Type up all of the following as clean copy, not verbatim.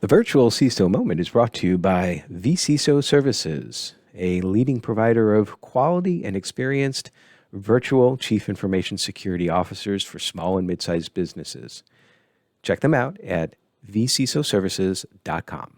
The virtual CISO moment is brought to you by vCISO Services, a leading provider of quality and experienced virtual chief information security officers for small and mid-sized businesses. Check them out at vcisoservices.com.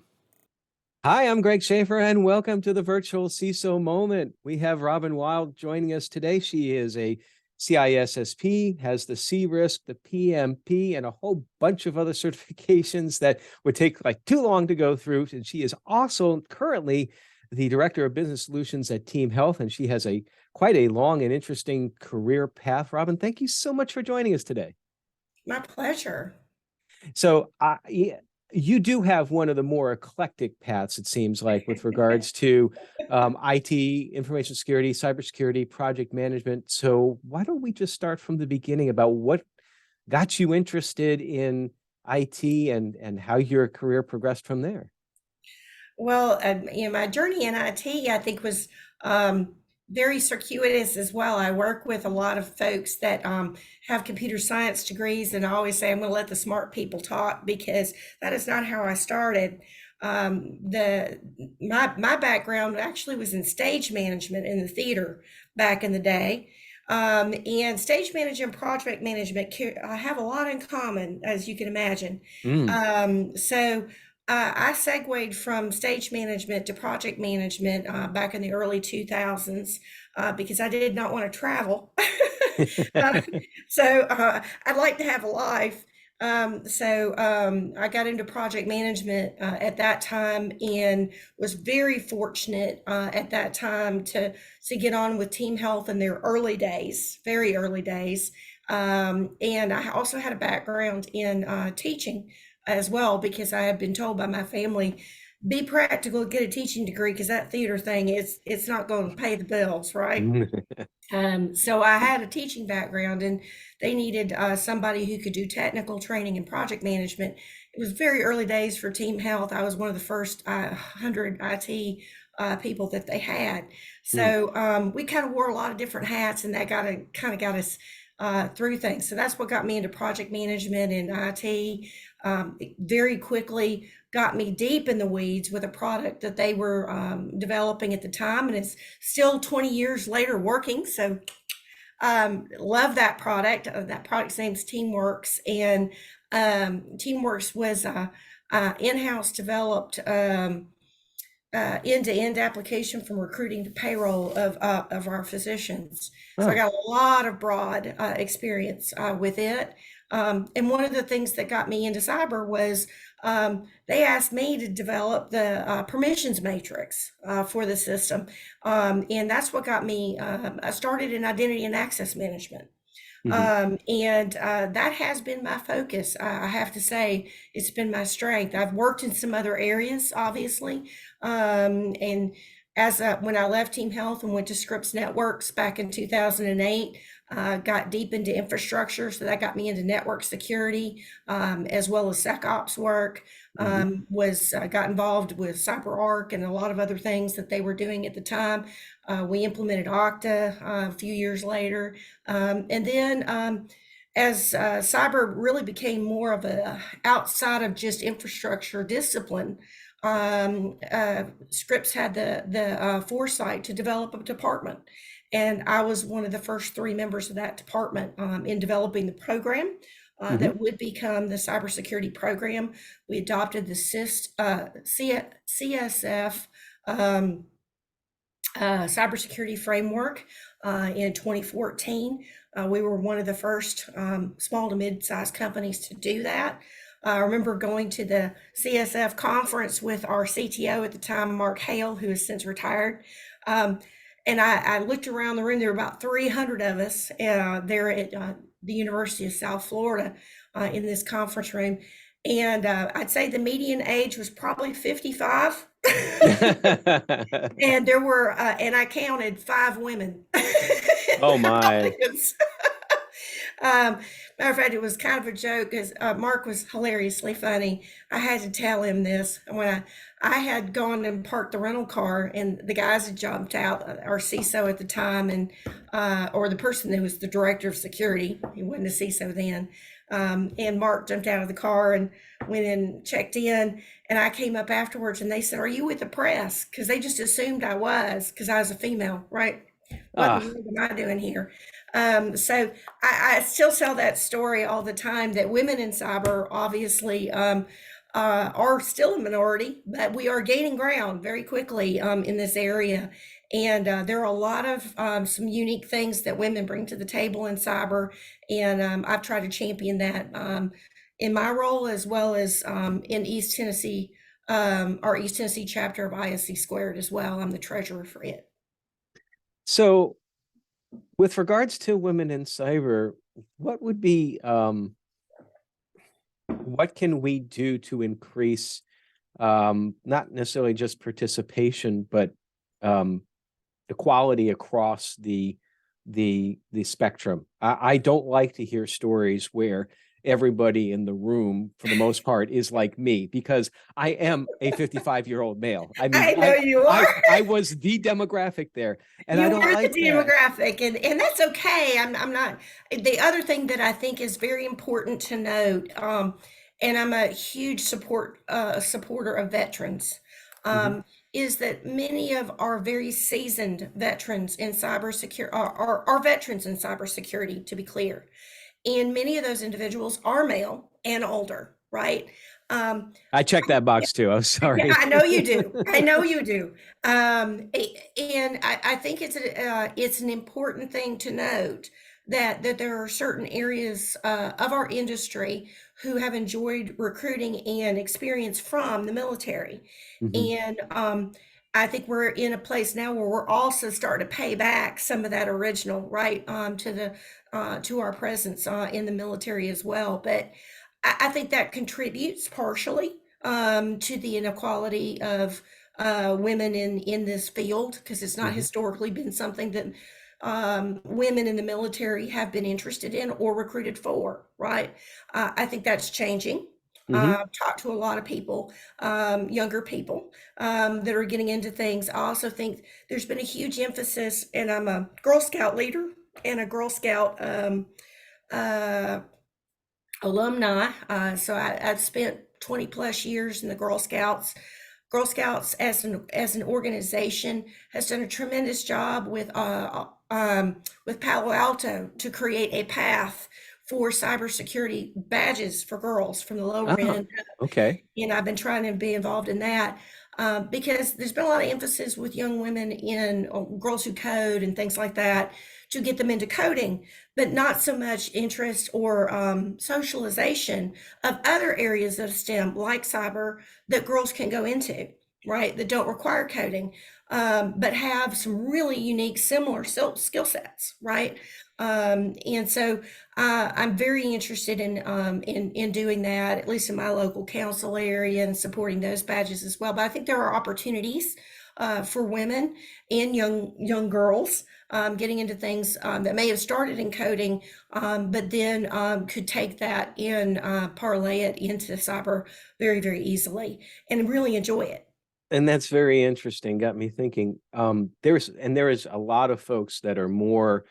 Hi, I'm Greg Schaefer, and welcome to the virtual CISO moment. We have Robin Wilde joining us today. She is a CISSP, has the CRISC, the PMP, and a whole bunch of other certifications that would take like too long to go through. And she is also currently the Director of Business Solutions at TeamHealth, and she has quite a long and interesting career path. Robin, thank you so much for joining us today. My pleasure. So you do have one of the more eclectic paths, it seems like, with regards to IT, information security, cybersecurity, project management. So why don't we just start from the beginning about what got you interested in IT and how your career progressed from there? Well, my journey in IT, I think, was very circuitous as well. I work with a lot of folks that have computer science degrees, and I always say I'm going to let the smart people talk because that is not how I started. My background actually was in stage management in the theater back in the day. And stage management and project management have a lot in common, as you can imagine. So I segued from stage management to project management back in the early 2000s because I did not want to travel. So I'd like to have a life. I got into project management at that time and was very fortunate at that time to get on with TeamHealth in their early days, very early days. And I also had a background in teaching as well, because I had been told by my family, be practical, get a teaching degree, because that theater thing it's not going to pay the bills, right? So I had a teaching background, and they needed somebody who could do technical training and project management. It was very early days for TeamHealth. I was one of the first 100 IT people that they had. So we kind of wore a lot of different hats, and that kind of got us through things. So that's what got me into project management and IT. Very quickly got me deep in the weeds with a product that they were developing at the time, and it's still 20 years later working. So love that product. That product's name's TeamWorks, and TeamWorks was in-house developed end-to-end application from recruiting to payroll of our physicians. So I got a lot of broad experience with it. And one of the things that got me into cyber was they asked me to develop the permissions matrix for the system. And that's what got me started in identity and access management. And that has been my focus. I have to say, it's been my strength. I've worked in some other areas, obviously. And as when I left TeamHealth and went to Scripps Networks back in 2008, got deep into infrastructure. So that got me into network security, as well as SecOps work. Got involved with CyberArk and a lot of other things that they were doing at the time. We implemented Okta a few years later. And then as cyber really became more of a outside of just infrastructure discipline, Scripps had the foresight to develop a department. And I was one of the first 3 members of that department in developing the program that would become the cybersecurity program. We adopted the CSF cybersecurity framework in 2014. We were one of the first small to mid-sized companies to do that. I remember going to the CSF conference with our CTO at the time, Mark Hale, who has since retired. And I looked around the room. There were about 300 of us there at the University of South Florida in this conference room. And I'd say the median age was probably 55. And there were, and I counted 5 women. Oh my. Matter of fact, it was kind of a joke because Mark was hilariously funny. I had to tell him this when I had gone and parked the rental car, and the guys had jumped out, our CISO at the time, and or the person who was the director of security, he wasn't a CISO then, And Mark jumped out of the car and went and checked in. And I came up afterwards and they said, "Are you with the press?" Because they just assumed I was, because I was a female, right? What in the Ah, world am I doing here? So I still tell that story all the time, that women in cyber obviously are still a minority, but we are gaining ground very quickly in this area. And there are a lot of some unique things that women bring to the table in cyber. And I've tried to champion that in my role, as well as in East Tennessee, our East Tennessee chapter of ISC Squared as well. I'm the treasurer for it. so with regards to women in cyber, what would be what can we do to increase not necessarily just participation, but equality across the spectrum? I don't like to hear stories where everybody in the room, for the most part, is like me, because I am a 55-year-old male. I mean, I know you are. I was the demographic there, and I You don't are the like that. demographic, and that's okay. I'm not. The other thing that I think is very important to note, and I'm a huge supporter of veterans, Mhm. is that many of our very seasoned veterans in cybersecurity are veterans in cybersecurity, to be clear. And many of those individuals are male and older, right? Um, I checked that box too. I'm yeah, sorry. I know you do. I know you do. And I think it's an important thing to note that there are certain areas of our industry who have enjoyed recruiting and experience from the military. Mhm. And I think we're in a place now where we're also starting to pay back some of that original, right, to our presence in the military as well. But I think that contributes partially to the inequality of women in this field, because it's not Mhm. historically been something that women in the military have been interested in or recruited for, right? I think that's changing. Mhm. I've talked to a lot of people, younger people, that are getting into things. I also think there's been a huge emphasis, and I'm a Girl Scout leader and a Girl Scout uh, alumni. So I've spent 20 plus years in the Girl Scouts. Girl Scouts as an organization has done a tremendous job with Palo Alto to create a path for cybersecurity badges for girls from the lower Oh, end. okay. And I've been trying to be involved in that because there's been a lot of emphasis with young women in girls who code and things like that to get them into coding, but not so much interest or socialization of other areas of STEM like cyber that girls can go into, right? That don't require coding, but have some really unique, similar skill sets, right? And so I'm very interested in doing that, at least in my local council area, and supporting those badges as well. But I think there are opportunities for women and young girls getting into things that may have started in coding, but then could take that and parlay it into cyber very, very easily and really enjoy it. And that's very interesting. Got me thinking. There is a lot of folks that are more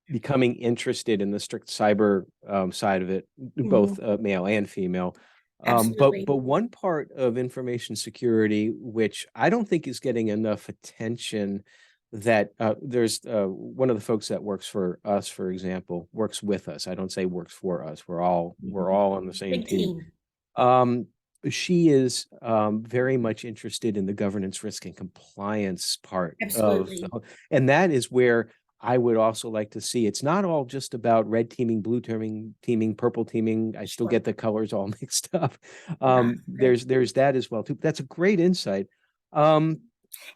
becoming interested in the strict cyber side of it, Mhm. both male and female. But Absolutely. one part of information security, which I don't think is getting enough attention, that there's one of the folks that works for us, for example, works with us. I don't say works for us. We're Mhm. all on the same Big team. team. Um, she is very much interested in the governance, risk, and compliance part of, Absolutely. and that is where I would also like to see. It's not all just about red teaming, blue teaming, purple teaming. I still Sure. get the colors all mixed up. I agree. There's that as well too. That's a great insight. Um,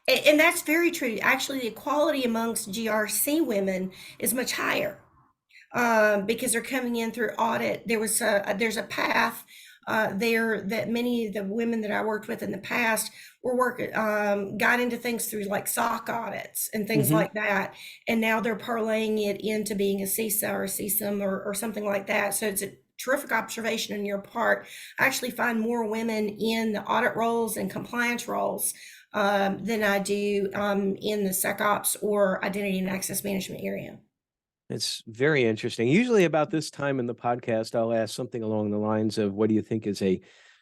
And that's very true. Actually, the equality amongst GRC women is much higher because they're coming in through audit. There's a path there that many of the women that I worked with in the past were working got into things through like SOC audits and things mhm. like that, and now they're parlaying it into being a CISO or a CSM or something like that. So it's a terrific observation on your part. I actually find more women in the audit roles and compliance roles than I do in the SecOps or identity and access management area. It's very interesting. Usually about this time in the podcast, I'll ask something along the lines of, what do you think is a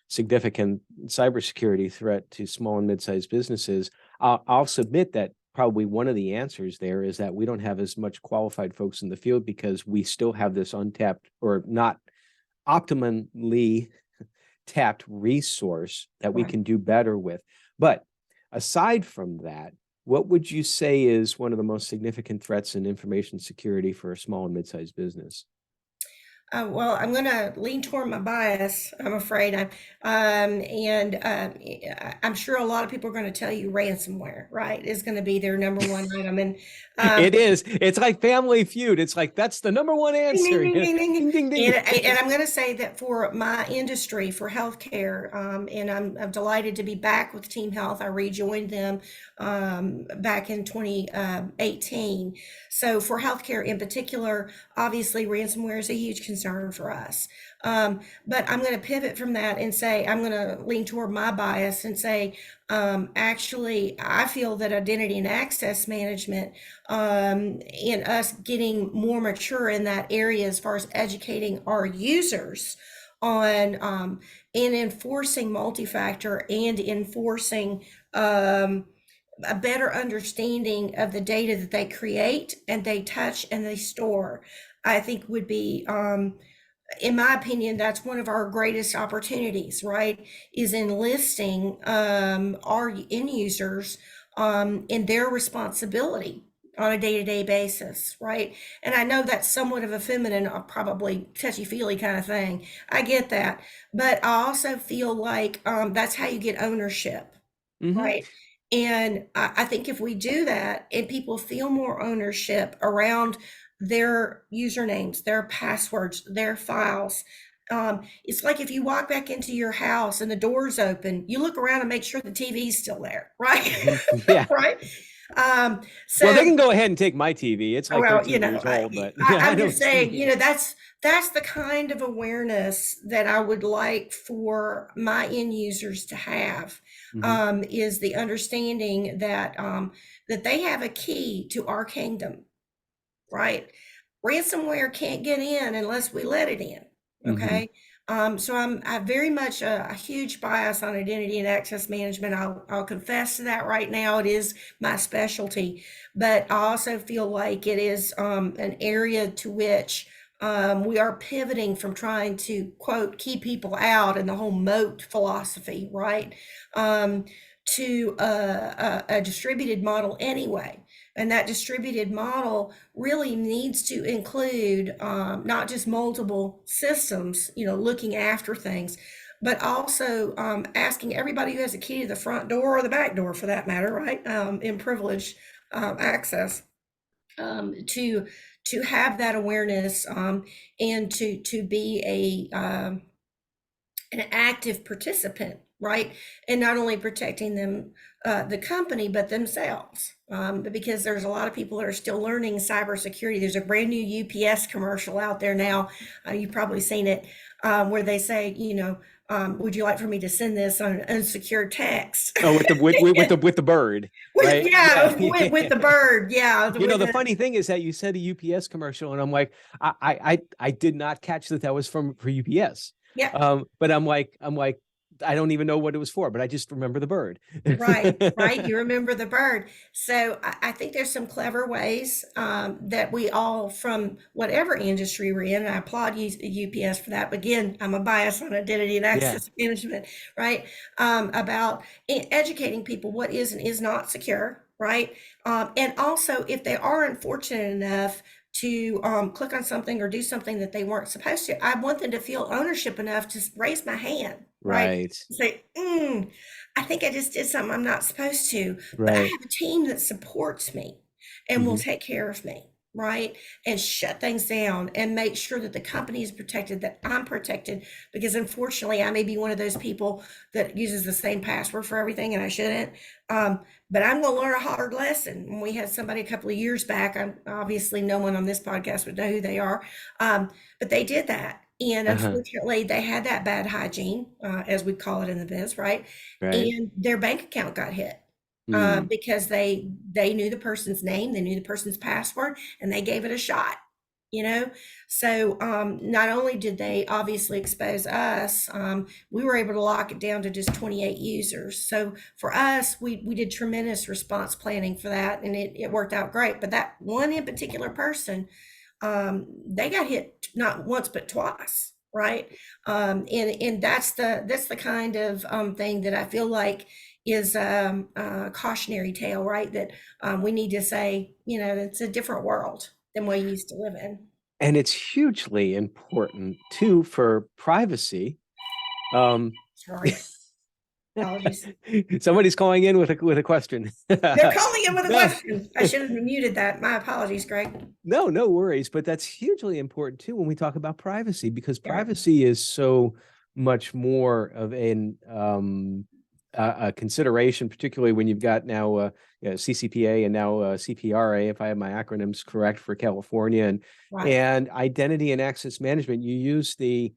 significant cybersecurity threat to small and mid-sized businesses? I'll submit that probably one of the answers there is that we don't have as much qualified folks in the field because we still have this untapped or not optimally tapped resource that we Right. can do better with. But aside from that, what would you say is one of the most significant threats in information security for a small and mid-sized business? Well, I'm going to lean toward my bias, I'm afraid. I'm sure a lot of people are going to tell you ransomware, right, is going to be their number one item. And It um, is. It's like Family Feud. It's like, that's the number one ding, ding, answer. ding, ding, ding. Ding, ding, ding. And I'm going to say that for my industry, for healthcare, and I'm delighted to be back with TeamHealth. I rejoined them back in 2018. So for healthcare in particular, obviously ransomware is a huge concern for us. But I'm going to pivot from that and say I'm going to lean toward my bias and say, actually, I feel that identity and access management, in us getting more mature in that area as far as educating our users on and enforcing multi-factor and enforcing a better understanding of the data that they create and they touch and they store, I think would be in my opinion, that's one of our greatest opportunities, right? Is enlisting our end users in their responsibility on a day-to-day basis, right? And I know that's somewhat of a feminine, probably touchy-feely kind of thing. I get that. But I also feel like that's how you get ownership, Mhm. right? And I think if we do that and people feel more ownership around their usernames, their passwords, their files, it's like if you walk back into your house and the door's open, you look around and make sure the TV's still there, right? Mhm. Yeah. Right? Well, they So can go ahead and take my TV. It's like well, 13 years old, but I I'm don't just saying, see. that's the kind of awareness that I would like for my end users to have, Mhm. is the understanding that that they have a key to our kingdom, right? Ransomware can't get in unless we let it in. Mhm. Okay. So I very much a huge bias on identity and access management. I'll confess to that right now. It is my specialty, but I also feel like it is an area to which we are pivoting from trying to quote keep people out and the whole moat philosophy, right? To a distributed model anyway. And that distributed model really needs to include not just multiple systems, looking after things, but also asking everybody who has a key to the front door or the back door, for that matter, right, in privileged access, to have that awareness, and to be an active participant, right? And not only protecting them, the company, but themselves. Because there's a lot of people that are still learning cybersecurity. There's a brand new UPS commercial out there now. You've probably seen it, where they say, would you like for me to send this on an unsecured text? Oh, with the bird, right? Yeah. With the bird, yeah, with The the funny thing is that you said a UPS commercial, and I'm like, I did not catch that was for UPS. yeah. But I'm like, I don't even know what it was for, but I just remember the bird. Right, right. You remember the bird. So I think there's some clever ways that we all, from whatever industry we're in, and I applaud UPS for that. But again, I'm a bias on identity and Yeah. access management, right? About educating people what is and is not secure, right? And also, if they are unfortunate enough to click on something or do something that they weren't supposed to, I want them to feel ownership enough to raise my hand, right? Right. Say, I think I just did something I'm not supposed to, but I Right. have a team that supports me and will Mhm. take care of me, right? And shut things down and make sure that the company is protected, that I'm protected, because unfortunately, I may be one of those people that uses the same password for everything and I shouldn't. But I'm going to learn a hard lesson. When we had somebody a couple of years back, obviously no one on this podcast would know who they are, but they did that. And Uh-huh. unfortunately, they had that bad hygiene, as we call it in the biz, right? Right. And their bank account got hit Mm. because they knew the person's name, they knew the person's password, and they gave it a shot. you know? So not only did they obviously expose us, we were able to lock it down to just 28 users. So for us, we did tremendous response planning for that, and it worked out great. But that one in particular person, they got hit not once but twice, right? And that's the kind of thing that I feel like is a cautionary tale, right? That we need to say, it's a different world than we used to live in. And it's hugely important too for privacy. Um, Sorry, apologies. Somebody's calling in with a question. They're calling in with a No, question. I should have muted that. My apologies, Greg. no worries. But that's hugely important too when we talk about privacy, because Yeah, privacy is so much more of a consideration, particularly when you've got now CCPA and now CPRA, if I have my acronyms correct, for California, right. and identity and access management. You use the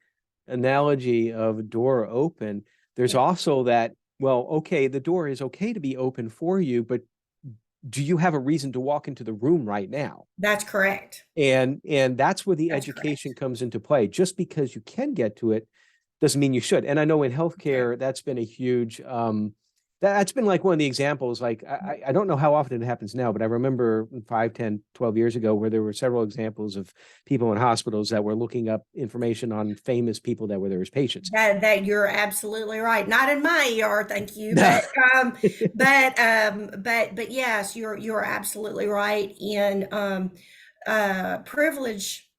analogy of a door open. There's Yeah, also that, well, okay, the door is okay to be open for you, but do you have a reason to walk into the room right now? that's correct. And that's where the That's correct. education comes into play. Just because you can get to it doesn't mean you should. And I know in Okay. healthcare, that's been a huge that's been like one of the examples. Like I don't know how often it happens now, but I remember 5, 10, 12 years ago where there were several examples of people in hospitals that were looking up information on famous people that were there as patients. That you're absolutely right. Not in my ER, thank you, but yes, you're absolutely right. And privilege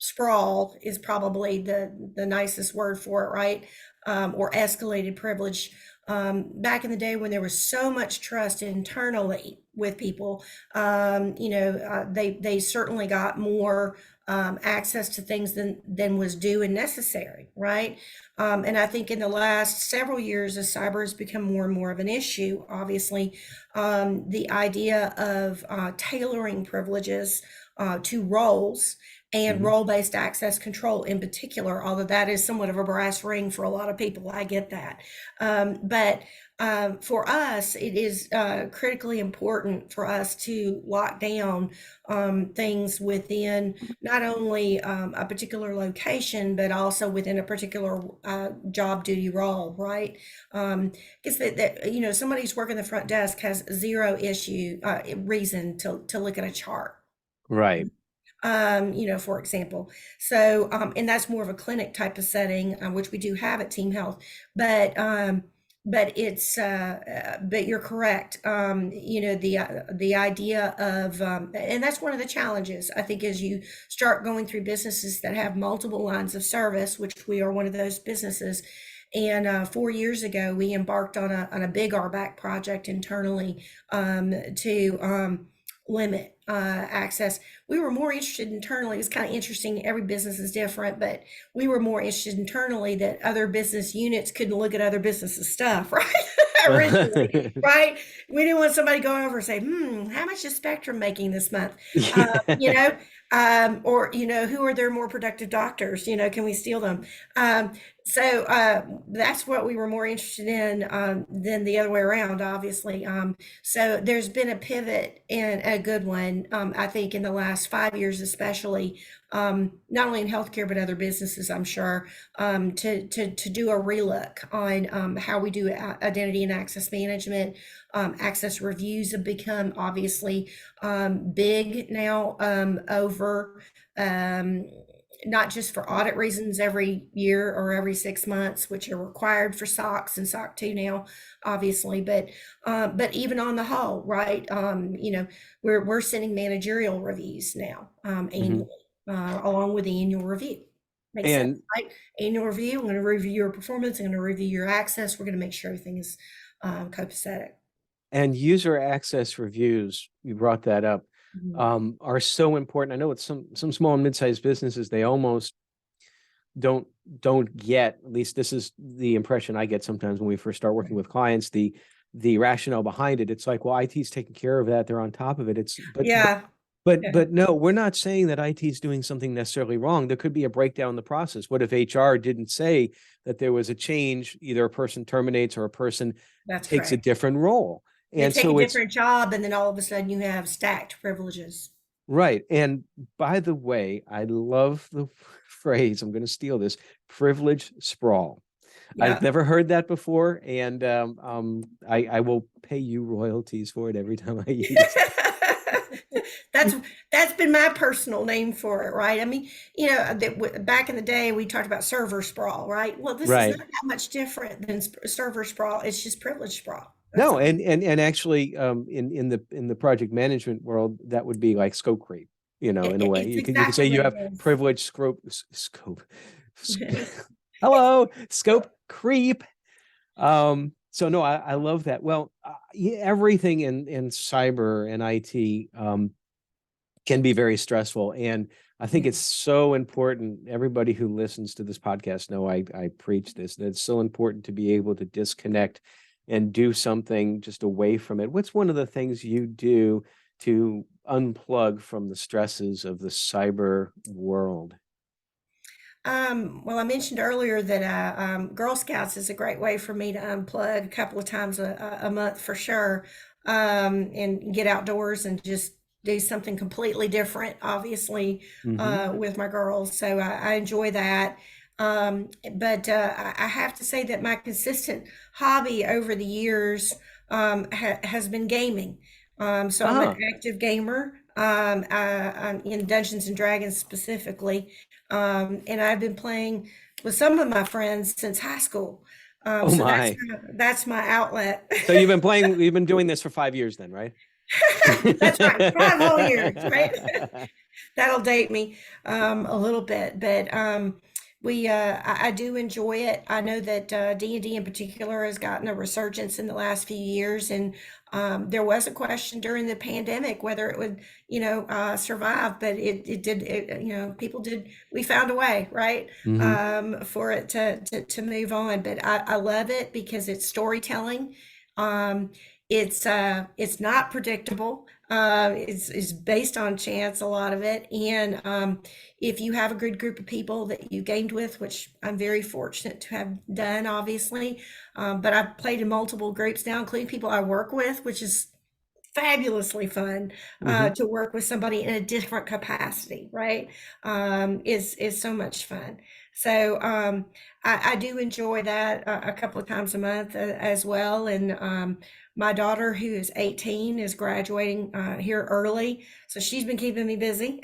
sprawl is probably the nicest word for it, right? Or escalated privilege. Back in the day when there was so much trust internally with people, they certainly got more access to things than was due and necessary, right? And I think in the last several years, as cyber has become more and more of an issue, obviously, the idea of tailoring privileges to roles and Mhm. role-based access control in particular, although that is somewhat of a brass ring for a lot of people, I get that. But for us, it is critically important for us to lock down things within not only a particular location, but also within a particular job duty role, right? Because somebody's working the front desk has zero reason to look at a chart, Right. for example. So, and that's more of a clinic type of setting, which we do have at TeamHealth. But you're correct. The idea of, and that's one of the challenges, I think, as you start going through businesses that have multiple lines of service, which we are one of those businesses. And 4 years ago, we embarked on a big RBAC project internally to limit access. We were more interested internally. It's kind of interesting. Every business is different, but we were more interested internally that other business units couldn't look at other businesses' stuff, right? Originally, right? We didn't want somebody going over and say, how much is Spectrum making this month? Yeah. Or, who are their more productive doctors? Can we steal them? So that's what we were more interested in than the other way around, obviously. So there's been a pivot, and a good one, I think, in the last 5 years, especially, not only in healthcare but other businesses, I'm sure, to do a relook on how we do identity and access management. Access reviews have become obviously big now, over not just for audit reasons every year or every 6 months, which are required for SOX and SOC 2 now, obviously, but even on the whole, right? We're sending managerial reviews now Mhm. annually, along with the annual review. Makes sense, And right? Annual review. I'm going to review your performance. I'm going to review your access. We're going to make sure everything is copacetic. and user access reviews, you brought that up, Mhm. are so important. I know it's some small and mid-sized businesses, they almost don't don't get, at least this is the impression I get sometimes when we first start working with clients, the rationale behind it. It's like, well, IT's taking care of that, they're on top of it. It's Yeah. Yeah. but no, we're not saying that IT is doing something necessarily wrong. There could be a breakdown in the process. What if HR didn't say that there was a change, either a person terminates or a person That's takes a correct. different role? They And take a so it's different job, and then all of a sudden you have stacked privileges. Right. And by the way, I love the phrase, I'm going to steal this, privilege sprawl. I've Yeah. never heard that before, and I will pay you royalties for it every time I use That's it. that's been my personal name for it, right? I mean, back in the day we talked about server sprawl, right? Well, this is not Right. that much different than server sprawl. It's just privilege sprawl. That's No, all. and actually, in the project management world, that would be like scope creep, in a way. It's You could say exactly you what have it privileged scope. is. Hello, scope creep. So no, I love that. Well, yeah, everything in cyber and IT can be very stressful, and I think Yeah. it's so important. Everybody who listens to this podcast know I preach this, that it's so important to be able to disconnect and do something just away from it. What's one of the things you do to unplug from the stresses of the cyber world? Well, I mentioned earlier that Girl Scouts is a great way for me to unplug a couple of times a month for sure, and get outdoors and just do something completely different, obviously, Hmm. with my girls. So I enjoy that. But I have to say that my consistent hobby over the years has been gaming. So I'm an Ah, active gamer, I'm in Dungeons and Dragons specifically. And I've been playing with some of my friends since high school. oh So my. that's my outlet. So you've been doing this for 5 years then, right? That's right, 5 whole years, right? That'll date me a little bit, but I do enjoy it. I know that D&D in particular has gotten a resurgence in the last few years, and there was a question during the pandemic whether it would, survive, but it did. People did. We found a way, right, Hmm. for it to move on. But I love it because it's storytelling. Um, it's not predictable. It's based on chance, a lot of it. And if you have a good group of people that you gamed with, which I'm very fortunate to have done, obviously, but I've played in multiple groups now, including people I work with, which is fabulously fun Hmm. to work with somebody in a different capacity, right? Is so much fun. So I do enjoy that a couple of times a month as well. And my daughter, who is 18, is graduating here early, so she's been keeping me busy.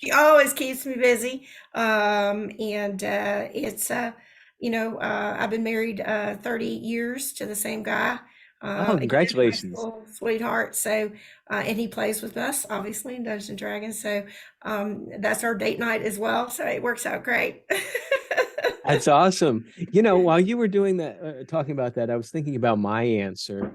She always keeps me busy, and it's I've been married 30 years to the same guy, Oh, again, high congratulations. school sweetheart. So, and he plays with us, obviously, in Dungeons and Dragons. So, that's our date night as well. So it works out great. That's awesome. While you were doing that, talking about that, I was thinking about my answer.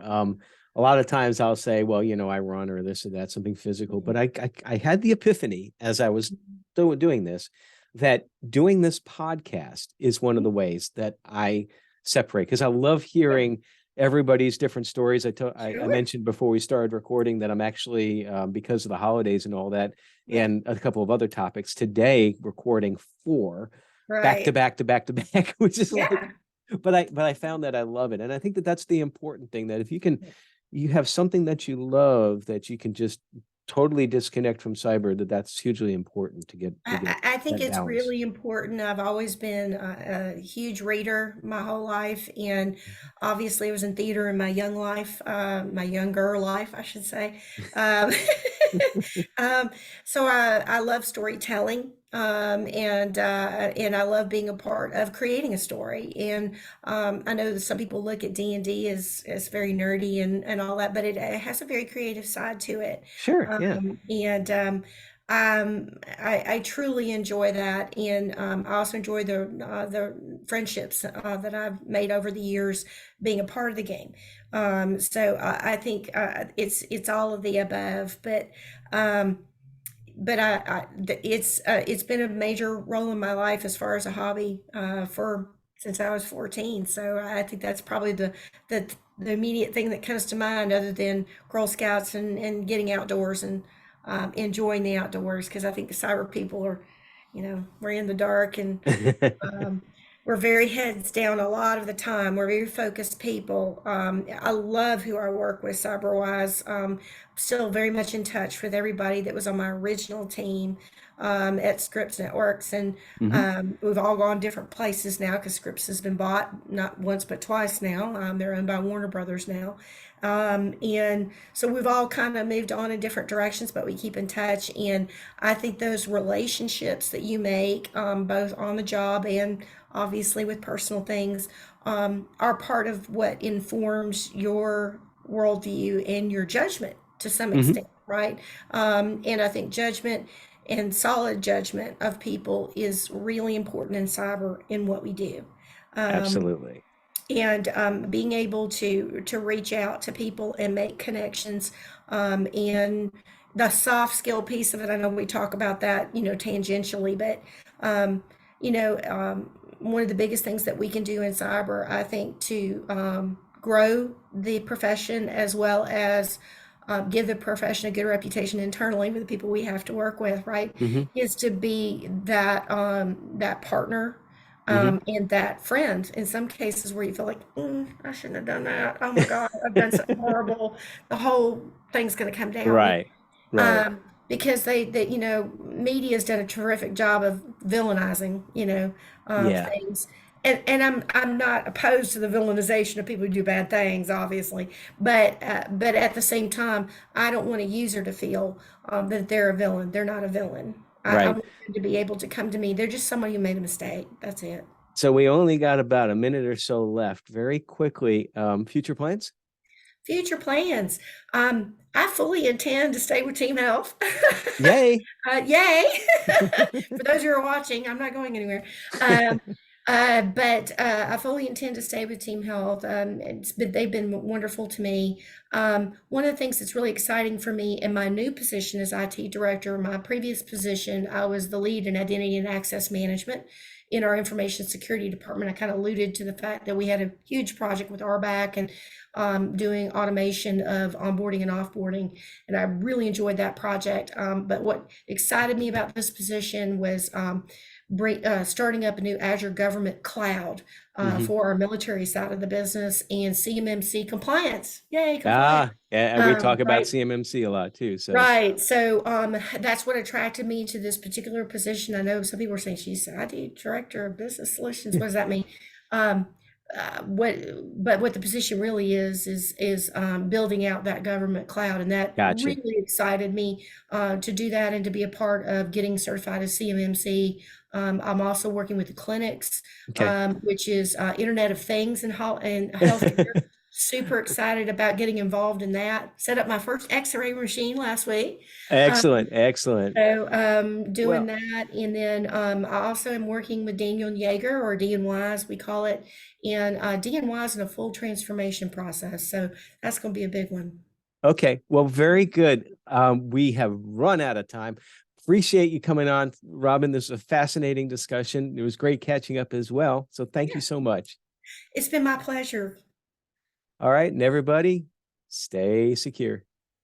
A lot of times I'll say, well, I run or this or that, something physical. But I had the epiphany as I was doing this, that doing this podcast is one of the ways that I separate, because I love hearing everybody's different stories. I Sure. mentioned before we started recording that I'm actually, because of the holidays and all that, Yeah. and a couple of other topics today, recording four back to Right. back to back to back, which is like, Yeah. but I found that I love it. And I think that that's the important thing, that if you have something that you love, that you can just totally disconnect from cyber, that's hugely important to get I think that it's balance. really important. I've always been a huge reader my whole life, and obviously I was in theater in my young life, my younger life, I should say. Um, um, so I love storytelling, and I love being a part of creating a story. And I know that some people look at D&D as very nerdy and all that, but it has a very creative side to it. Sure. Yeah. And I truly enjoy that, and I also enjoy the friendships that I've made over the years being a part of the game. So I think it's all of the above, um, but it's been a major role in my life as far as a hobby for since I was 14. So I think that's probably the immediate thing that comes to mind, other than Girl Scouts and getting outdoors and enjoying the outdoors, because I think the cyber people are, we're in the dark, and um, We're very heads down a lot of the time. We're very focused people. I love who I work with cyber-wise. Still very much in touch with everybody that was on my original team at Scripps Networks. And Hmm. we've all gone different places now because Scripps has been bought not once but twice now. They're owned by Warner Brothers now. And so we've all kind of moved on in different directions, but we keep in touch. And I think those relationships that you make, both on the job and obviously with personal things, are part of what informs your worldview and your judgment to some Hmm. extent, right? And I think judgment and solid judgment of people is really important in cyber in what we do. Um, Absolutely. and being able to reach out to people and make connections, and the soft skill piece of it. I know we talk about that, tangentially, but um, one of the biggest things that we can do in cyber, I think, to grow the profession as well as give the profession a good reputation internally with the people we have to work with, right, Hmm. is to be that partner, Hmm. and that friend in some cases where you feel like, I shouldn't have done that. Oh my God, I've done something horrible. The whole thing's going to come down. Right. Right. Because media's done a terrific job of villainizing, Yeah. things. And I'm not opposed to the villainization of people who do bad things, obviously, but at the same time, I don't want a user to feel that they're a villain. They're not a villain. I Right. want them to be able to come to me. They're just somebody who made a mistake. That's it. So we only got about a minute or so left. Very quickly, future plans? Future plans. I fully intend to stay with Team Health. Yay. Yay! For those who are watching, I'm not going anywhere. Um, but I fully intend to stay with Team Health. They've been wonderful to me. One of the things that's really exciting for me in my new position as IT director, my previous position, I was the lead in identity and access management in our information security department. I kind of alluded to the fact that we had a huge project with RBAC and doing automation of onboarding and offboarding, and I really enjoyed that project. But what excited me about this position was starting up a new Azure government cloud Hmm. for our military side of the business and CMMC compliance. Yay, compliance. Yeah, we talk about Right. CMMC a lot too. So Right. So that's what attracted me to this particular position. I know some people are saying she's ID director of business solutions. What does that mean? Um, what, but what the position really is building out that government cloud, and that gotcha. really excited me to do that and to be a part of getting certified as CMMC. I'm also working with the clinics, Okay. which is Internet of Things in healthcare. Super excited about getting involved in that. Set up my first X-ray machine last week. Um, Excellent. Excellent. doing Well, that, and then I also am working with Daniel Yeager, or DNY as we call it, and DNY is in a full transformation process, so that's going to be a big one. okay. Well, very good. We have run out of time. Appreciate you coming on, Robin. This was a fascinating discussion. It was great catching up as well. So thank you Yeah, so much. it's been my pleasure. All right. And everybody, stay secure.